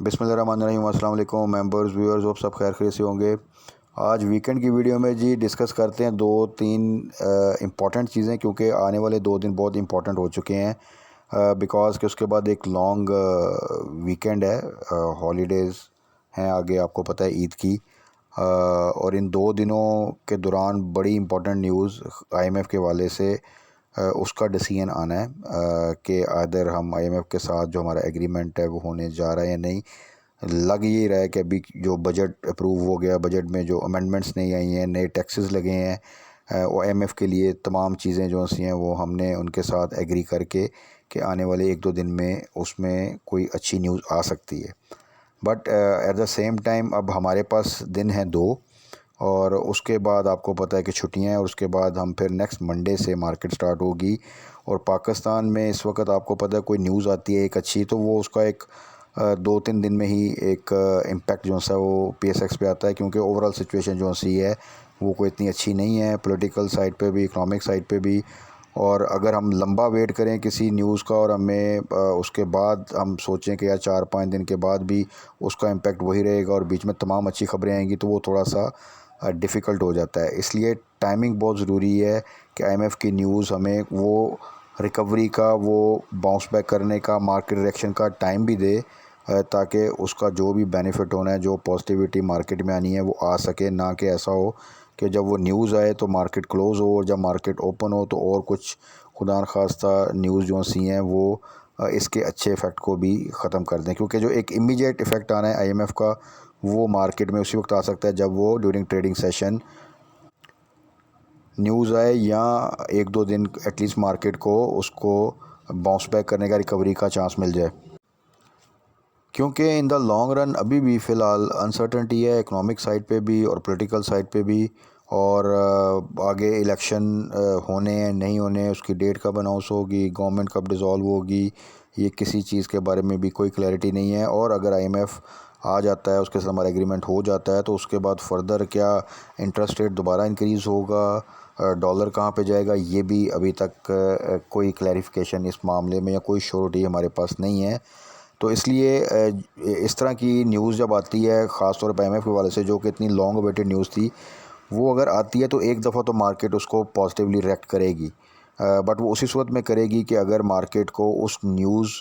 बिस्मिल्लाहिर्रहमानिर्रहीम। अस्सलाम वालेकुम मेंबर्स व्यूअर्स, आप सब खैर खैरियत से होंगे। आज वीकेंड की वीडियो में जी डिस्कस करते हैं दो तीन इम्पॉर्टेंट चीज़ें, क्योंकि आने वाले 2 दिन बहुत इंपॉर्टेंट हो चुके हैं बिकॉज़ कि उसके बाद एक लॉन्ग वीकेंड है, हॉलीडेज़ हैं आगे, आपको पता है ईद की। और इन 2 दिनों के दौरान बड़ी इंपॉर्टेंट न्यूज़ आईएमएफ के हवाले से उसका डिसीजन आना है कि अदर हम आईएमएफ के साथ जो हमारा एग्रीमेंट है वो होने जा रहा है या नहीं। लग ये रहा है कि अभी जो बजट अप्रूव हो गया, बजट में जो अमेंडमेंट्स नहीं आई हैं, नए टैक्सेस लगे हैं वो आईएमएफ के लिए, तमाम चीज़ें जो सी हैं वो हमने उनके साथ एग्री करके कि आने वाले 1-2 दिन में उसमें कोई अच्छी न्यूज़ आ सकती है। But at the same time अब हमारे पास दिन हैं 2, और उसके बाद आपको पता है कि छुट्टियां हैं, और उसके बाद हम फिर नेक्स्ट मंडे से मार्केट स्टार्ट होगी। और पाकिस्तान में इस वक्त आपको पता है कोई न्यूज़ आती है एक अच्छी, तो वो उसका एक 2-3 दिन में ही एक इम्पैक्ट जो सा वो पीएसएक्स पे आता है, क्योंकि ओवरऑल सिचुएशन जो सी है वो कोई इतनी अच्छी नहीं है, पॉलिटिकल साइड पे भी, इकोनॉमिक साइड पे भी। और अगर हम लंबा वेट करें किसी न्यूज़ का और हमें उसके बाद हम सोचें कि यार 4-5 दिन के बाद भी उसका इम्पैक्ट वही रहेगा और बीच में तमाम अच्छी खबरें आएंगी, तो वो थोड़ा सा डिफ़िकल्ट हो जाता है। इसलिए टाइमिंग बहुत ज़रूरी है कि आईएमएफ की न्यूज़ हमें वो रिकवरी का, वो बाउंस बैक करने का, मार्केट रिएक्शन का टाइम भी दे, ताकि उसका जो भी बेनिफिट होना है, जो पॉजिटिविटी मार्केट में आनी है वो आ सके। ना कि ऐसा हो कि जब वो न्यूज़ आए तो मार्केट क्लोज़ हो, और जब मार्केट ओपन हो तो और कुछ खुदा न खास्ता न्यूज़ जो सी हैं वो इसके अच्छे इफ़ेक्ट को भी ख़त्म कर दें। क्योंकि जो एक इमीडिएट इफ़ेक्ट आना है आईएमएफ का, वो मार्केट में उसी वक्त आ सकता है जब वो ड्यूरिंग ट्रेडिंग सेशन न्यूज़ आए, या 1-2 दिन एटलीस्ट मार्केट को उसको बाउंस बैक करने का, रिकवरी का चांस मिल जाए। क्योंकि इन द लॉन्ग रन अभी भी फ़िलहाल अनसर्टेनिटी है, इकोनॉमिक साइड पे भी और पॉलिटिकल साइड पे भी। और आगे इलेक्शन होने हैं नहीं होने, उसकी डेट कब अनाउंस होगी, गवर्नमेंट कब डिसॉल्व होगी, ये किसी चीज़ के बारे में भी कोई क्लैरिटी नहीं है। और अगर आईएमएफ आ जाता है, उसके साथ हमारा एग्रीमेंट हो जाता है, तो उसके बाद फर्दर क्या इंटरेस्ट रेट दोबारा इंक्रीज़ होगा, डॉलर कहाँ पे जाएगा, ये भी अभी तक कोई क्लैरिफिकेशन इस मामले में या कोई श्योरिटी हमारे पास नहीं है। तो इसलिए इस तरह की न्यूज़ जब आती है, ख़ास तौर पर आईएमएफ के हवाले से, जो कि इतनी लॉन्ग अवेटेड न्यूज़ थी, वो अगर आती है तो एक दफ़ा तो मार्केट उसको पॉजिटिवली रिएक्ट करेगी। बट वो उसी सूरत में करेगी कि अगर मार्केट को उस न्यूज़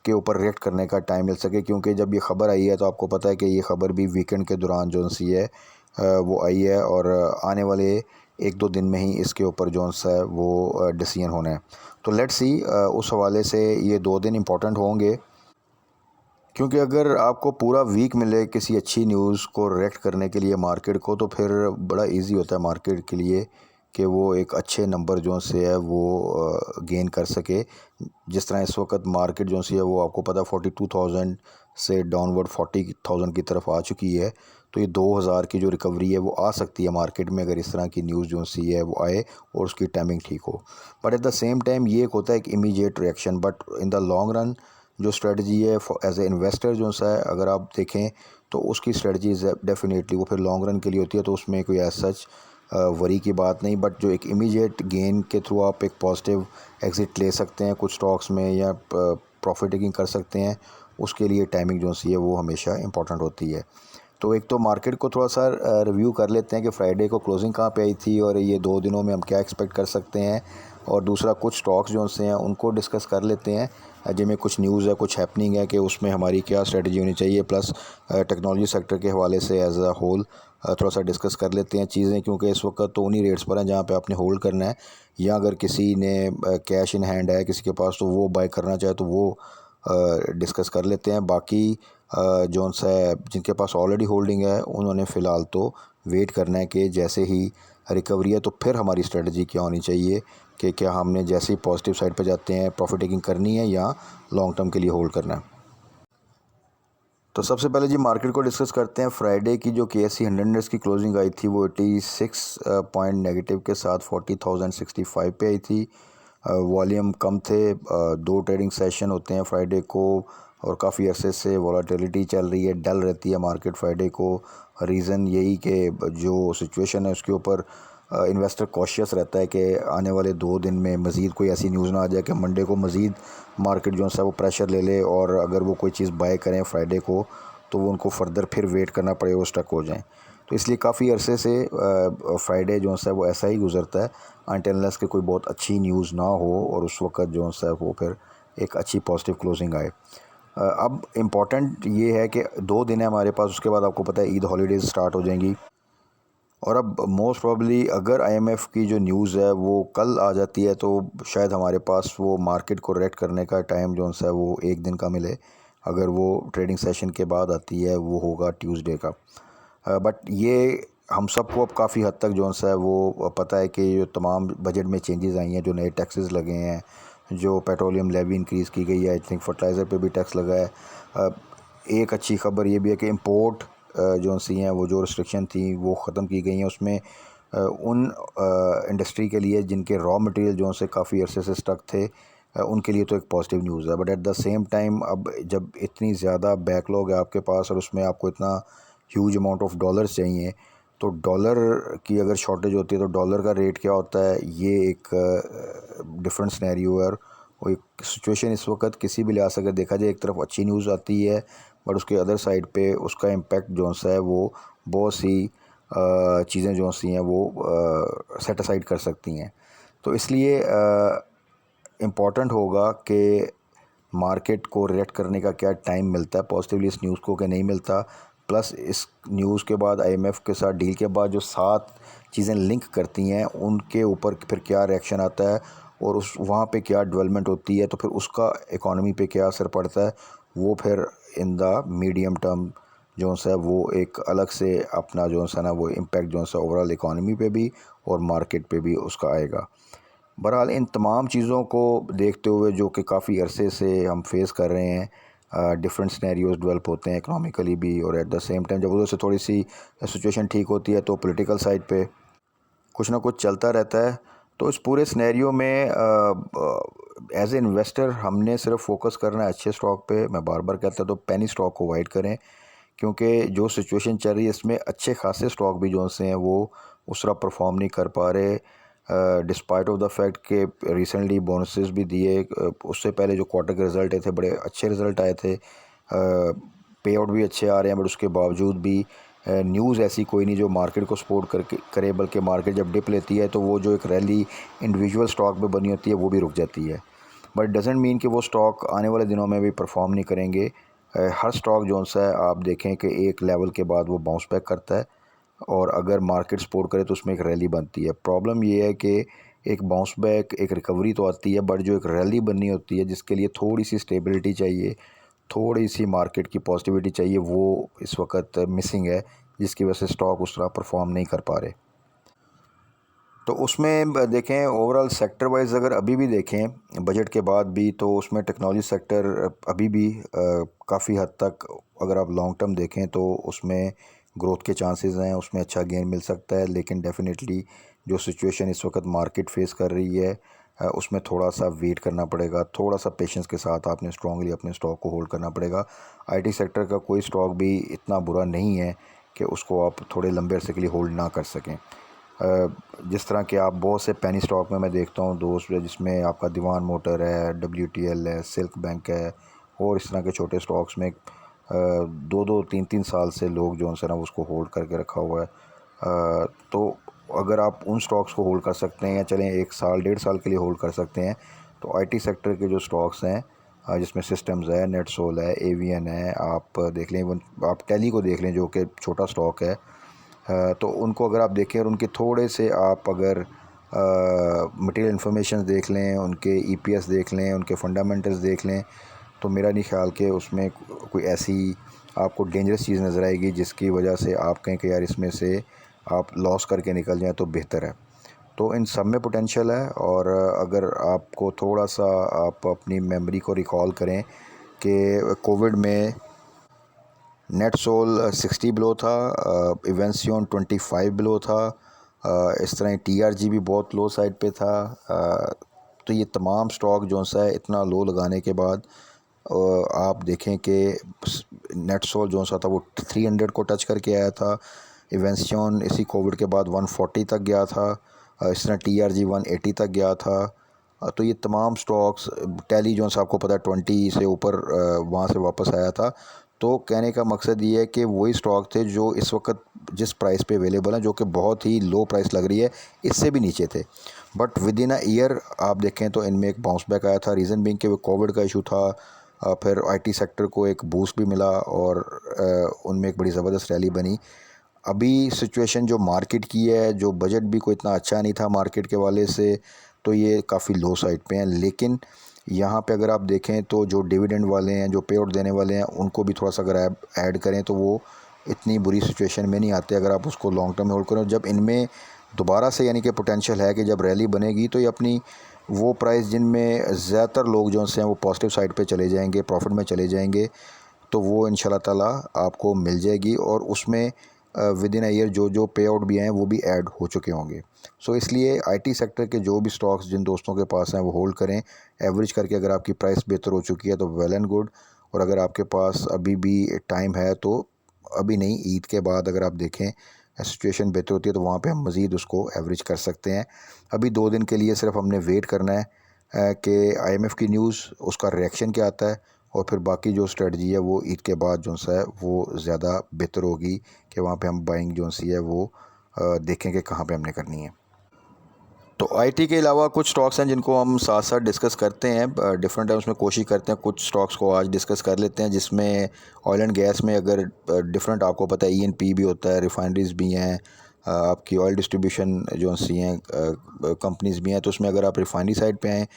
के ऊपर रिएक्ट करने का टाइम मिल सके। क्योंकि जब ये ख़बर आई है तो आपको पता है कि ये ख़बर भी वीकेंड के दौरान जो सी है वो आई है, और आने वाले 1-2 दिन में ही इसके ऊपर जो सा है वो डिसीजन होना है। तो लेट्स सी, उस हवाले से ये 2 दिन इम्पॉर्टेंट होंगे। क्योंकि अगर आपको पूरा वीक मिले किसी अच्छी न्यूज़ को रिएक्ट करने के लिए मार्केट को, तो फिर बड़ा इजी होता है मार्केट के लिए कि वो एक अच्छे नंबर जो से है वो गेन कर सके। जिस तरह इस वक्त मार्केट जो सी है वो आपको पता है 42,000 से डाउनवर्ड 40,000 की तरफ आ चुकी है। तो ये 2,000 की जो रिकवरी है वो आ सकती है मार्केट में, अगर इस तरह की न्यूज़ जो सी है वो आए और उसकी टाइमिंग ठीक हो। But at the same time ये एक होता है एक immediate reaction, but in the long run जो स्ट्रेटजी है एज ए इन्वेस्टर जो सा है, अगर आप देखें तो उसकी स्ट्रेटजी डेफिनेटली वो फिर लॉन्ग रन के लिए होती है, तो उसमें कोई एज सच वरी की बात नहीं। बट जो एक इमीडिएट गेन के थ्रू आप एक पॉजिटिव एग्ज़िट ले सकते हैं कुछ स्टॉक्स में, या प्रॉफिट टेकिंग कर सकते हैं, उसके लिए टाइमिंग जो सी है वो हमेशा इंपॉर्टेंट होती है। तो एक तो मार्केट को थोड़ा सा रिव्यू कर लेते हैं कि फ्राइडे को क्लोजिंग कहाँ पे आई थी, और ये 2 दिनों में हम क्या एक्सपेक्ट कर सकते हैं। और दूसरा कुछ स्टॉक्स जो से हैं उनको डिस्कस कर लेते हैं जिनमें कुछ न्यूज़ है, कुछ हैपनिंग है, कि उसमें हमारी क्या स्ट्रेटजी होनी चाहिए। प्लस टेक्नोलॉजी सेक्टर के हवाले से एज अ होल थोड़ा सा डिस्कस कर लेते हैं चीज़ें, क्योंकि इस वक्त तो उन्हीं रेट्स पर हैं जहाँ पे आपने होल्ड करना है, या अगर किसी ने कैश इन हैंड है किसी के पास तो वो बाय करना चाहे तो वो डिस्कस कर लेते हैं। बाकी जौन सा है जिनके पास ऑलरेडी होल्डिंग है उन्होंने फ़िलहाल तो वेट करना है कि जैसे ही रिकवरी है तो फिर हमारी स्ट्रेटजी क्या होनी चाहिए, कि क्या हमने जैसे ही पॉजिटिव साइड पे जाते हैं प्रॉफिट टेकिंग करनी है या लॉन्ग टर्म के लिए होल्ड करना है। तो सबसे पहले जी मार्केट को डिस्कस करते हैं। फ्राइडे की जो KSE 100 इंडेक्स की क्लोजिंग आई थी वो 86 पॉइंट नेगेटिव के साथ 40,065 पे आई थी। वॉल्यूम कम थे, 2 ट्रेडिंग सेशन होते हैं फ्राइडे को, और काफ़ी अरसे से वॉलेटिलिटी चल रही है, डल रहती है मार्केट फ्राइडे को। रीज़न यही कि जो सिचुएशन है उसके ऊपर इन्वेस्टर कॉशियस रहता है कि आने वाले 2 दिन में मज़ीद कोई ऐसी न्यूज़ ना आ जाए कि मंडे को मज़ीद मार्केट जो है वो प्रेशर ले ले, और अगर वो कोई चीज़ बाय करें फ्राइडे को तो वो उनको फर्दर फिर वेट करना पड़े, वो स्टक हो जाएं। तो इसलिए काफ़ी अरसे से फ्राइडे जो है वो ऐसा ही गुजरता है अनटिल अनलेस कि कोई बहुत अच्छी न्यूज़ ना हो और उस वक्त जो है वो फिर एक अच्छी पॉजिटिव क्लोजिंग आए। अब इम्पॉर्टेंट ये है कि 2 दिन है हमारे पास, उसके बाद आपको पता है ईद हॉलीडेज़ स्टार्ट हो जाएंगी, और अब मोस्ट प्रॉब्ली अगर आईएमएफ की जो न्यूज़ है वो कल आ जाती है तो शायद हमारे पास वो मार्केट को रेक्ट करने का टाइम जो है वो 1 दिन का मिले। अगर वो ट्रेडिंग सेशन के बाद आती है वो होगा ट्यूसडे का। बट ये हम सबको अब काफ़ी हद तक जो है वो पता है कि जो तमाम बजट में चेंजेस आई हैं, जो नए टैक्सेस लगे हैं, जो पेट्रोलियम लेवी इंक्रीज़ की गई है, आई थिंक फर्टिलाइज़र पे भी टैक्स लगा है। एक अच्छी खबर ये भी है कि इंपोर्ट जो सी हैं वो जो रिस्ट्रिक्शन थी वो ख़त्म की गई हैं। उसमें उन इंडस्ट्री के लिए जिनके रॉ मटेरियल जो से काफ़ी अरसे से स्टक थे, उनके लिए तो एक पॉजिटिव न्यूज़ है। But at the same time अब जब इतनी ज़्यादा बैकलॉग है आपके पास और उसमें आपको इतना ह्यूज अमाउंट ऑफ डॉलर्स चाहिए, तो डॉलर की अगर शॉर्टेज होती है तो डॉलर का रेट क्या होता है, ये एक डिफरेंट सिनेरियो है। और वो एक सिचुएशन इस वक्त किसी भी लिहाज से अगर देखा जाए, एक तरफ अच्छी न्यूज़ आती है बट उसके अदर साइड पे उसका इम्पेक्ट जो है वो बहुत सी चीज़ें जो सी हैं वो सेट असाइड कर सकती हैं। तो इसलिए इम्पॉर्टेंट होगा कि मार्केट को रिएक्ट करने का क्या टाइम मिलता है पॉजिटिवली इस न्यूज़ को कि नहीं मिलता, प्लस इस न्यूज़ के बाद आईएमएफ के साथ डील के बाद जो 7 चीज़ें लिंक करती हैं उनके ऊपर फिर क्या रिएक्शन आता है और उस वहाँ पे क्या डेवलपमेंट होती है, तो फिर उसका इकॉनमी पे क्या असर पड़ता है, वो फिर इन द मीडियम टर्म जो है वो एक अलग से अपना जो है ना वो इम्पेक्ट जो है ओवरऑल इकॉनमी पे भी और मार्केट पे भी उसका आएगा। बहरहाल इन तमाम चीज़ों को देखते हुए जो कि काफ़ी अरसे से हम फेस कर रहे हैं, डिफरेंट सिनेरियोज़ डेवलप होते हैं इकोनॉमिकली भी, और एट द सेम टाइम जब उधर से थोड़ी सी सिचुएशन ठीक होती है तो पॉलिटिकल साइड पे कुछ ना कुछ चलता रहता है। तो इस पूरे सिनेरियो में एज ए इन्वेस्टर हमने सिर्फ फोकस करना है अच्छे स्टॉक पे। मैं बार बार कहता तो पेनी स्टॉक को अवॉइड करें, क्योंकि जो सिचुएशन चल रही है इसमें अच्छे खासे स्टॉक भी जो से हैं वो उस तरह परफॉर्म नहीं कर पा रहे, डिस्पाइट ऑफ द फैक्ट के रिसेंटली बोनसेस भी दिए। उससे पहले जो क्वार्टर के रिज़ल्ट आए थे बड़े अच्छे रिज़ल्ट आए थे, पे आउट भी अच्छे आ रहे हैं, बट उसके बावजूद भी न्यूज़ ऐसी कोई नहीं जो मार्केट को सपोर्ट करके करे, बल्कि मार्केट जब डिप लेती है तो वो जो एक रैली इंडिविजुअल स्टॉक में बनी होती है वो भी रुक जाती है। बट डजेंट मीन कि वो स्टॉक आने वाले दिनों में भी परफॉर्म नहीं करेंगे। हर स्टॉक जो सा है आप देखें कि एक लेवल के बाद वो बाउंस बैक करता है, और अगर मार्केट सपोर्ट करे तो उसमें एक रैली बनती है। प्रॉब्लम ये है कि एक बाउंस बैक, एक रिकवरी तो आती है, बट जो एक रैली बननी होती है जिसके लिए थोड़ी सी स्टेबिलिटी चाहिए, थोड़ी सी मार्केट की पॉजिटिविटी चाहिए, वो इस वक्त मिसिंग है, जिसकी वजह से स्टॉक उस तरह परफॉर्म नहीं कर पा रहे। तो उसमें देखें ओवरऑल सेक्टर वाइज अगर अभी भी देखें बजट के बाद भी, तो उसमें टेक्नोलॉजी सेक्टर अभी भी काफ़ी हद तक अगर आप लॉन्ग टर्म देखें तो उसमें ग्रोथ के चांसेस हैं, उसमें अच्छा गेन मिल सकता है। लेकिन डेफिनेटली जो सिचुएशन इस वक्त मार्केट फेस कर रही है उसमें थोड़ा सा वेट करना पड़ेगा, थोड़ा सा पेशेंस के साथ आपने स्ट्रांगली अपने स्टॉक को होल्ड करना पड़ेगा। आईटी सेक्टर का कोई स्टॉक भी इतना बुरा नहीं है कि उसको आप थोड़े लंबे अरसे के लिए होल्ड ना कर सकें। जिस तरह के आप बहुत से पेनी स्टॉक में मैं देखता हूँ दोस्त, जिसमें आपका दीवान मोटर है, WTL है, सिल्क बैंक है, और इस तरह के छोटे स्टॉक्स में 2-2 3-3 साल से लोग जो है ना उसको होल्ड करके रखा हुआ है। तो अगर आप उन स्टॉक्स को होल्ड कर सकते हैं या चलें 1 साल 1.5 साल के लिए होल्ड कर सकते हैं, तो आईटी सेक्टर के जो स्टॉक्स हैं जिसमें सिस्टम्स है, नेटसोल है, एवीएन है, आप देख लें, आप टेली को देख लें जो कि छोटा स्टॉक है, तो उनको अगर आप देखें और उनके थोड़े से आप अगर मटेरियल इन्फॉर्मेशन देख लें, उनके ईपीएस देख लें, उनके फंडामेंटल्स देख लें, तो मेरा नहीं ख्याल कि उसमें कोई ऐसी आपको डेंजरस चीज़ नज़र आएगी जिसकी वजह से आप कहें कि यार इसमें से आप लॉस करके निकल जाएं तो बेहतर है। तो इन सब में पोटेंशियल है, और अगर आपको थोड़ा सा आप अपनी मेमोरी को रिकॉल करें कि कोविड में नेटसोल 60 बिलो था, इवेंसियोन 25 बिलो था, इस तरह TRG भी बहुत लो साइड पे था। तो ये तमाम स्टॉक जो सा है इतना लो लगाने के बाद आप देखें कि नेटसोल जो सा था वो 300 को टच करके आया था, इवेंसियन इसी कोविड के बाद 140 तक गया था, इस तरह TRG 180 तक गया था। तो ये तमाम स्टॉक्स, टेली जोन्स आपको पता है 20 से ऊपर वहाँ से वापस आया था। तो कहने का मकसद ये है कि वही स्टॉक थे जो इस वक्त जिस प्राइस पे अवेलेबल हैं, जो कि बहुत ही लो प्राइस लग रही है, इससे भी नीचे थे, but with in a year आप देखें तो इनमें एक बाउंस बैक आया था। रीज़न बीइंग कि वो कोविड का इशू था, फिर IT सेक्टर को एक बूस्ट भी मिला और उनमें एक बड़ी ज़बरदस्त रैली बनी। अभी सिचुएशन जो मार्केट की है, जो बजट भी कोई इतना अच्छा नहीं था मार्केट के वाले से, तो ये काफ़ी लो साइड पे हैं। लेकिन यहाँ पे अगर आप देखें तो जो डिविडेंड वाले हैं, जो पे आउट देने वाले हैं, उनको भी थोड़ा सा अगर आप ऐड करें तो वो इतनी बुरी सिचुएशन में नहीं आते अगर आप उसको लॉन्ग टर्म में होल्ड करें। जब इनमें दोबारा से यानी कि पोटेंशियल है कि जब रैली बनेगी तो ये अपनी वो प्राइस जिनमें ज़्यादातर लोग जो हैं वो पॉजिटिव साइड पे चले जाएंगे, प्रॉफिट में चले जाएंगे, तो वो इंशाल्लाह ताला आपको मिल जाएगी और उसमें विद इन अ ईयर जो जो पे आउट भी हैं वो भी ऐड हो चुके होंगे। सो इसलिए IT सेक्टर के जो भी स्टॉक्स जिन दोस्तों के पास हैं वो होल्ड करें। एवरेज करके अगर आपकी प्राइस बेहतर हो चुकी है तो वेल एंड गुड, और अगर आपके पास अभी भी टाइम है तो अभी नहीं, ईद के बाद अगर आप देखें सिचुएशन बेहतर होती है तो वहाँ पे हम मज़ीद उसको एवरेज कर सकते हैं। अभी 2 दिन के लिए सिर्फ हमने वेट करना है कि IMF की न्यूज़, उसका रिएक्शन क्या आता है, और फिर बाकी जो स्ट्रेटजी है वो ईद के बाद जो सा है वो ज़्यादा बेहतर होगी कि वहाँ पे हम बाइंग जो सी है वो देखें कि कहाँ पे हमने करनी है। तो IT के अलावा कुछ स्टॉक्स हैं जिनको हम साथ साथ डिस्कस करते हैं, डिफरेंट टाइम्स में कोशिश करते हैं कुछ स्टॉक्स को आज डिस्कस कर लेते हैं, जिसमें ऑयल एंड गैस में अगर डिफरेंट आपको पता है E&P भी होता है, रिफाइनरीज भी हैं, आपकी ऑयल डिस्ट्रीब्यूशन जो सी हैं कंपनीज़ भी हैं। तो उसमें अगर आप रिफाइनरी साइड पे आएँ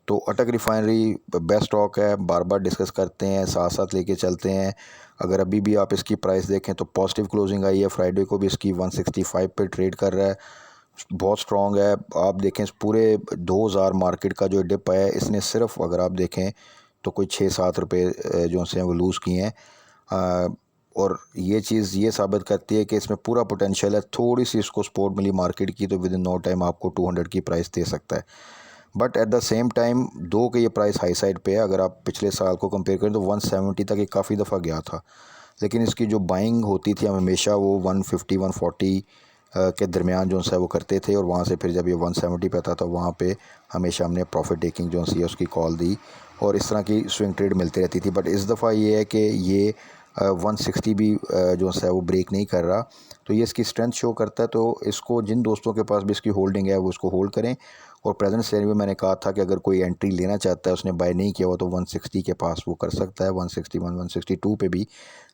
तो अटक रिफाइनरी बेस्ट स्टॉक है, बार बार डिस्कस करते हैं, साथ साथ लेके चलते हैं। अगर अभी भी आप इसकी प्राइस देखें तो पॉजिटिव क्लोजिंग आई है, फ्राइडे को भी इसकी 165 पे ट्रेड कर रहा है, बहुत स्ट्रॉन्ग है। आप देखें पूरे 2000 मार्केट का जो डिप है, इसने सिर्फ अगर आप देखें तो कोई 6-7 रुपये जो से वो लूज़ किए हैं, और ये चीज़ ये साबित करती है कि इसमें पूरा पोटेंशियल है। थोड़ी सी इसको सपोर्ट मिली मार्केट की तो विद इन नो टाइम आपको 200 की प्राइस दे सकता है, but at the same time दो के ये प्राइस हाई साइड पे है। अगर आप पिछले साल को कंपेयर करें तो 170 तक ये काफ़ी दफ़ा गया था, लेकिन इसकी जो बाइंग होती थी हम हमेशा वो 150 140 के दरमियान जो है वो करते थे, और वहाँ से फिर जब ये 170 पे आता था वहाँ पे हमेशा हमने प्रॉफिट टेकिंग जो सी है उसकी कॉल दी, और इस तरह की स्विंग ट्रेड मिलती रहती थी। बट इस दफ़ा ये है कि ये 160 भी जो है वो ब्रेक नहीं कर रहा, तो ये इसकी स्ट्रेंथ शो करता है। तो इसको जिन दोस्तों के पास भी इसकी होल्डिंग है वो उसको होल्ड करें, और प्रेजेंट सेल में मैंने कहा था कि अगर कोई एंट्री लेना चाहता है, उसने बाय नहीं किया हुआ, तो 160 के पास वो कर सकता है, 161 162 पे भी,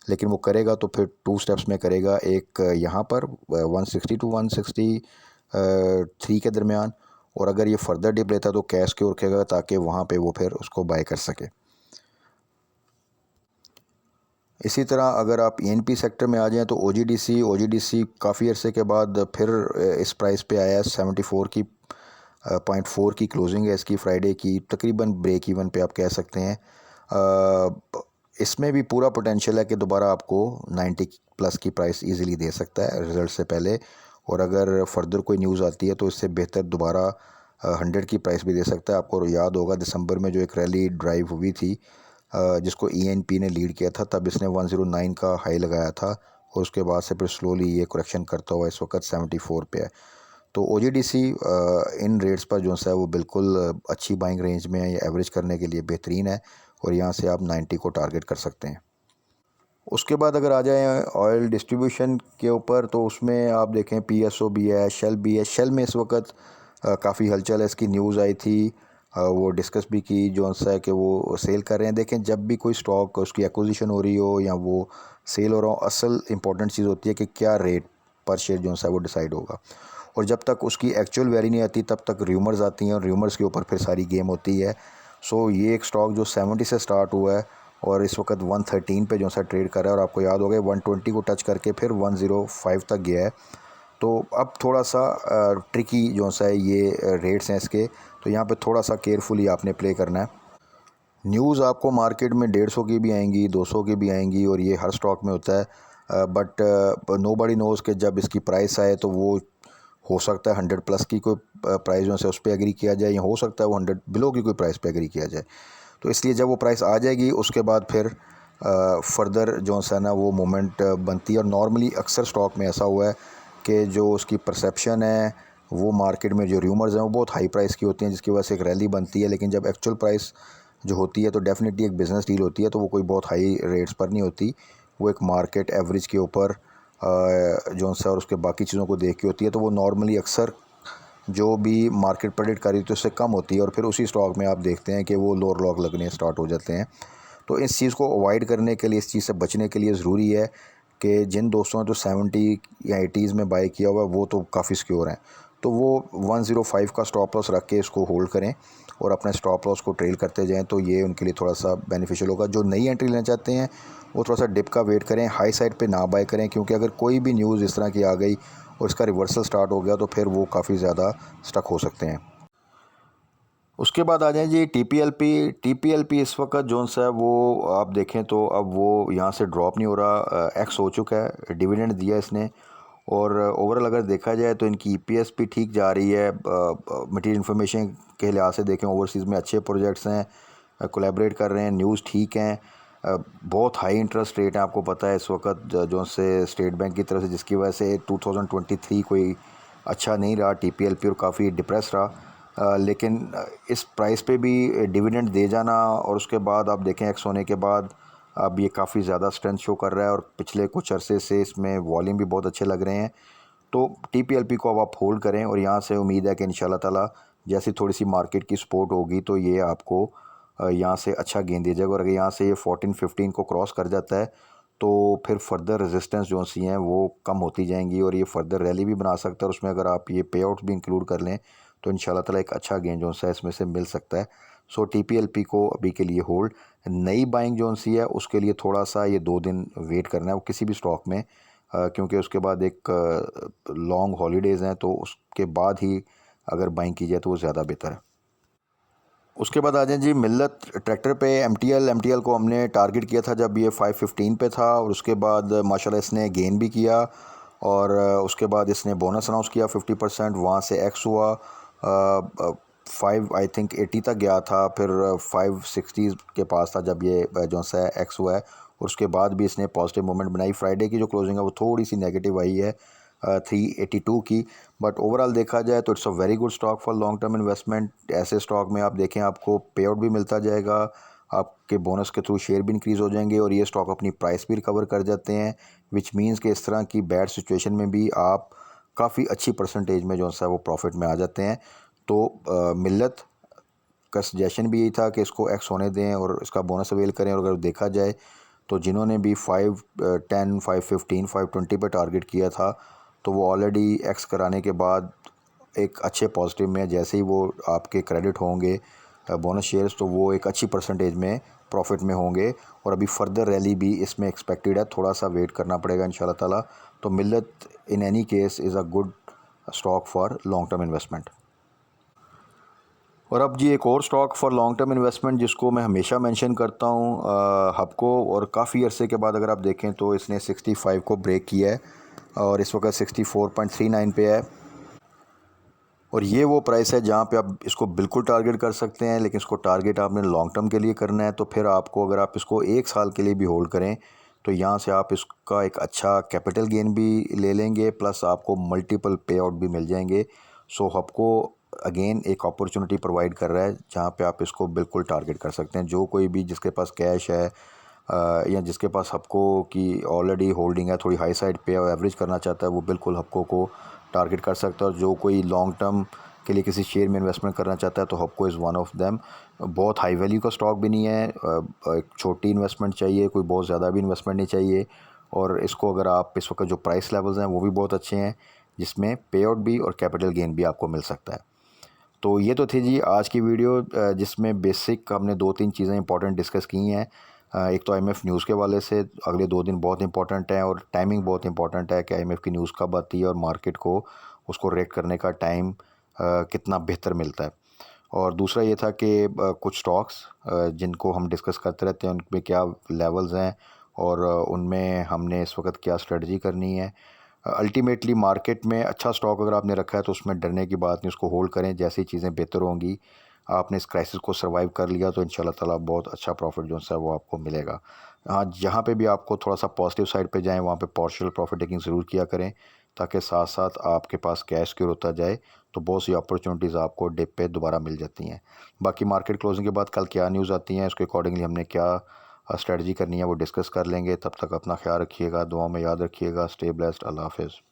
लेकिन वो करेगा तो फिर 2 स्टेप्स में करेगा, एक यहाँ पर 160 टू 163 के दरमियान, और अगर ये फर्दर डिप लेता तो कैश की ओर रखेगा ताकि वहाँ पे वो फिर उसको बाय कर सके। इसी तरह अगर आप E&P सेक्टर में आ जाएँ तो OGDC काफ़ी अरसे के बाद फिर इस प्राइस पे आया है, 74 की 0.4 की क्लोजिंग है इसकी फ्राइडे की, तकरीबन ब्रेक इवन पे आप कह सकते हैं। इसमें भी पूरा पोटेंशियल है कि दोबारा आपको 90 प्लस की प्राइस इजीली दे सकता है रिज़ल्ट से पहले, और अगर फर्दर कोई न्यूज़ आती है तो इससे बेहतर दोबारा 100 की प्राइस भी दे सकता है। आपको याद होगा दिसंबर में जो एक रैली ड्राइव हुई थी जिसको E&P ने लीड किया था, तब इसने 109 का हाई लगाया था, और उसके बाद से फिर स्लोली ये करेक्शन करता हुआ इस वक्त 74 पे है। तो OGDC इन रेट्स पर जो है वो बिल्कुल अच्छी बाइंग रेंज में है, ये एवरेज करने के लिए बेहतरीन है, और यहाँ से आप 90 को टारगेट कर सकते हैं। उसके बाद अगर आ जाएँ ऑयल डिस्ट्रीब्यूशन के ऊपर तो उसमें आप देखें PSO भी है, शेल भी है। शेल में इस वक्त काफ़ी हलचल है, इसकी न्यूज़ आई थी, वो डिस्कस भी की जो सा है कि वो सेल कर रहे हैं। देखें जब भी कोई स्टॉक उसकी एक्विजिशन हो रही हो या वो सेल हो रहा हो, असल इंपॉर्टेंट चीज़ होती है कि क्या रेट पर शेयर जो सा वो डिसाइड होगा, और जब तक उसकी एक्चुअल वैल्यू नहीं आती तब तक र्यूमर्स आती हैं, और र्यूमर्स के ऊपर फिर सारी गेम होती है। सो ये एक स्टॉक जो 70 से स्टार्ट हुआ है और इस वक्त 113 पे जो सा ट्रेड कर रहा है, और आपको याद होगा 120 को टच करके फिर 105 तक गया है। तो अब थोड़ा सा ट्रिकी जो सा है ये रेट्स हैं इसके, तो यहाँ पे थोड़ा सा केयरफुली आपने प्ले करना है। न्यूज़ आपको मार्केट में 150 की भी आएंगी, 200 की भी आएंगी, और ये हर स्टॉक में होता है, बट नोबडी नोज़ कि जब इसकी प्राइस आए तो वो हो सकता है 100 प्लस की कोई प्राइस जो है उस पर एग्री किया जाए, या हो सकता है वो 100 बिलो की कोई प्राइस पे एग्री किया जाए। तो इसलिए जब वो प्राइस आ जाएगी उसके बाद फिर फर्दर जो है ना वो मोमेंट बनती है। और नॉर्मली अक्सर स्टॉक में ऐसा हुआ है कि जो उसकी परसेप्शन है वो मार्केट में जो र्यूमर्स हैं वो बहुत हाई प्राइस की होती हैं, जिसकी वजह से एक रैली बनती है, लेकिन जब एक्चुअल प्राइस जो होती है तो डेफिनेटली एक बिज़नेस डील होती है, तो वो कोई बहुत हाई रेट्स पर नहीं होती, वो एक मार्केट एवरेज के ऊपर जो सा और उसके बाकी चीज़ों को देख के होती है। तो वो नॉर्मली अक्सर जो भी मार्केट प्रेडिक्ट करी तो उससे कम होती है, और फिर उसी स्टॉक में आप देखते हैं कि वो लोअर लॉक लगने स्टार्ट हो जाते हैं। तो इस चीज़ को अवॉइड करने के लिए, इस चीज़ से बचने के लिए ज़रूरी है कि जिन दोस्तों ने तो 70 या 80s में बाई किया हुआ है वो तो काफ़ी सिक्योर हैं, तो वो 105 का स्टॉप लॉस रख के इसको होल्ड करें और अपने स्टॉप लॉस को ट्रेल करते जाएं, तो ये उनके लिए थोड़ा सा बेनिफिशियल होगा। जो नई एंट्री लेना चाहते हैं वो थोड़ा सा डिप का वेट करें, हाई साइड पे ना बाय करें, क्योंकि अगर कोई भी न्यूज़ इस तरह की आ गई और इसका रिवर्सल स्टार्ट हो गया तो फिर वो काफ़ी ज़्यादा स्टक हो सकते हैं। उसके बाद आ जाएं जी टीपीएलपी इस वक्त जो सा है वो आप देखें तो अब वो यहाँ से ड्रॉप नहीं हो रहा, एक्स हो चुका है, डिविडेंड दिया इसने, और ओवरऑल अगर देखा जाए तो इनकी ईपीएस भी ठीक जा रही है। मटेरियल इन्फॉर्मेशन के लिहाज से देखें ओवरसीज़ में अच्छे प्रोजेक्ट्स हैं, कोलैबोरेट कर रहे हैं, न्यूज़ ठीक हैं, बहुत हाई इंटरेस्ट रेट है, आपको पता है इस वक्त जो से स्टेट बैंक की तरफ से, जिसकी वजह से 2023 कोई अच्छा नहीं रहा टीपीएलपी और काफ़ी डिप्रेस रहा। लेकिन इस प्राइस पे भी डिविडेंड दे जाना और उसके बाद आप देखें एक्स होने के बाद अब ये काफ़ी ज़्यादा स्ट्रेंथ शो कर रहा है, और पिछले कुछ अरसे से इसमें वॉल्यूम भी बहुत अच्छे लग रहे हैं। तो टीपीएलपी को अब आप होल्ड करें, और यहाँ से उम्मीद है कि इंशाल्लाह ताला जैसी थोड़ी सी मार्केट की सपोर्ट होगी तो ये आपको यहाँ से अच्छा गेन दे जाएगा। और अगर यहाँ से ये 14-15 को क्रॉस कर जाता है तो फिर फर्दर रेजिस्टेंस जो सी हैं वो कम होती जाएंगी, और ये फर्दर रैली भी बना सकता है। और उसमें अगर आप ये पे आउट्स भी इंक्लूड कर लें तो इंशाल्लाह ताला एक अच्छा गेन जो है इसमें से मिल सकता है। सो टीपीएलपी को अभी के लिए होल्ड। नई बाइंग जो सी है उसके लिए थोड़ा सा ये 2 दिन वेट करना है वो किसी भी स्टॉक में, क्योंकि उसके बाद एक लॉन्ग हॉलीडेज़ हैं, तो उसके बाद ही अगर बाइंग की जाए तो वो ज़्यादा बेहतर है। उसके बाद आ जाए जी मिल्लत ट्रैक्टर पे। एमटीएल को हमने टारगेट किया था जब ये 515 पे था, और उसके बाद माशाल्लाह इसने गेन भी किया, और उसके बाद इसने बोनस अनाउंस किया 50%, वहाँ से एक्स हुआ 5 आई थिंक 80 तक गया था, फिर 560 के पास था जब ये जो सा एक्स हुआ है, और उसके बाद भी इसने पॉजिटिव मूवमेंट बनाई। फ्राइडे की जो क्लोजिंग है वो थोड़ी सी नेगेटिव आई है 382 की, बट ओवरऑल देखा जाए तो it's a very good stock for long term investment. ऐसे स्टॉक में आप देखें आपको पे आउट भी मिलता जाएगा, आपके बोनस के थ्रू शेयर भी इंक्रीज़ हो जाएंगे, और ये स्टॉक अपनी प्राइस भी रिकवर कर जाते हैं, विच मीन्स कि इस तरह की बैड सिचुएशन में भी आप काफ़ी अच्छी परसेंटेज में जो है वो प्रॉफिट में आ जाते हैं। तो मिल्लत का सजेशन भी यही था कि इसको एक्स होने दें और इसका बोनस अवेल करें। और अगर देखा जाए तो जिन्होंने भी 510 515 520 पे टारगेट किया था तो वो ऑलरेडी एक्स कराने के बाद एक अच्छे पॉजिटिव में, जैसे ही वो आपके क्रेडिट होंगे बोनस शेयर्स, तो वो एक अच्छी परसेंटेज में प्रॉफिट में होंगे, और अभी फर्दर रैली भी इसमें एक्सपेक्टेड है, थोड़ा सा वेट करना पड़ेगा इंशाल्लाह ताला। तो मिल्लत in any case is a good stock for long term investment. और अब जी एक और stock for long term investment जिसको मैं हमेशा मेंशन करता हूँ, हबको, और काफ़ी अरसे के बाद अगर आप देखें तो इसने 65 को ब्रेक किया है और इस वक्त 64.39 पे है, और ये वो प्राइस है जहाँ पे आप इसको बिल्कुल टारगेट कर सकते हैं। लेकिन इसको टारगेट आपने लॉन्ग टर्म के लिए करना है, तो फिर आपको अगर आप इसको 1 साल के लिए भी होल्ड करें तो यहाँ से आप इसका एक अच्छा कैपिटल गेन भी ले लेंगे, प्लस आपको मल्टीपल पे आउट भी मिल जाएंगे। सो हबको अगेन एक अपॉर्चुनिटी प्रोवाइड कर रहा है जहाँ पे आप इसको बिल्कुल टारगेट कर सकते हैं। जो कोई भी जिसके पास कैश है या जिसके पास हबको की ऑलरेडी होल्डिंग है, थोड़ी हाई साइड पे और एवरेज करना चाहता है, वो बिल्कुल हबको को टारगेट कर सकता है। और जो कोई लॉन्ग टर्म के लिए किसी शेयर में इन्वेस्टमेंट करना चाहता है तो हबको इज़ वन ऑफ देम। बहुत हाई वैल्यू का स्टॉक भी नहीं है, एक छोटी इन्वेस्टमेंट चाहिए, कोई बहुत ज़्यादा भी इन्वेस्टमेंट नहीं चाहिए। और इसको अगर आप इस वक्त जो प्राइस लेवल्स हैं वो भी बहुत अच्छे हैं, जिसमें पे आउट भी और कैपिटल गेन भी आपको मिल सकता है। तो ये तो थी जी आज की वीडियो, जिसमें बेसिक हमने 2-3 चीज़ें इंपॉर्टेंट डिस्कस की हैं। एक तो आईएमएफ न्यूज़ के वाले से अगले 2 दिन बहुत इंपॉर्टेंट हैं, और टाइमिंग बहुत इंपॉर्टेंट है कि आईएमएफ की न्यूज़ कब आती है और मार्केट को उसको रेट करने का टाइम कितना बेहतर मिलता है। और दूसरा ये था कि कुछ स्टॉक्स जिनको हम डिस्कस करते रहते हैं उनमें क्या लेवल्स हैं, और उनमें हमने इस वक्त क्या स्ट्रेटजी करनी है। अल्टीमेटली मार्केट में अच्छा स्टॉक अगर आपने रखा है तो उसमें डरने की बात नहीं, उसको होल्ड करें, जैसी चीज़ें बेहतर होंगी आपने इस क्राइसिस को सर्वाइव कर लिया तो इंशाल्लाह ताला बहुत अच्छा प्रॉफिट जो है वो आपको मिलेगा। हाँ, जहाँ पे भी आपको थोड़ा सा पॉजिटिव साइड पे जाएं वहाँ पे पार्शियल प्रॉफिट टेकिंग ज़रूर किया करें, ताकि साथ साथ आपके पास कैश क्योर होता जाए, तो बहुत सी अपॉर्चुनिटीज़ आपको डिप पे दोबारा मिल जाती हैं। बाकी मार्केट क्लोजिंग के बाद कल क्या न्यूज़ आती हैं, उसके अकॉर्डिंगली हमने क्या स्ट्रेटजी करनी है वो डिस्कस कर लेंगे। तब तक अपना ख्याल रखिएगा, दुआ में याद रखिएगा। Stay blessed. अल्लाह हाफिज़।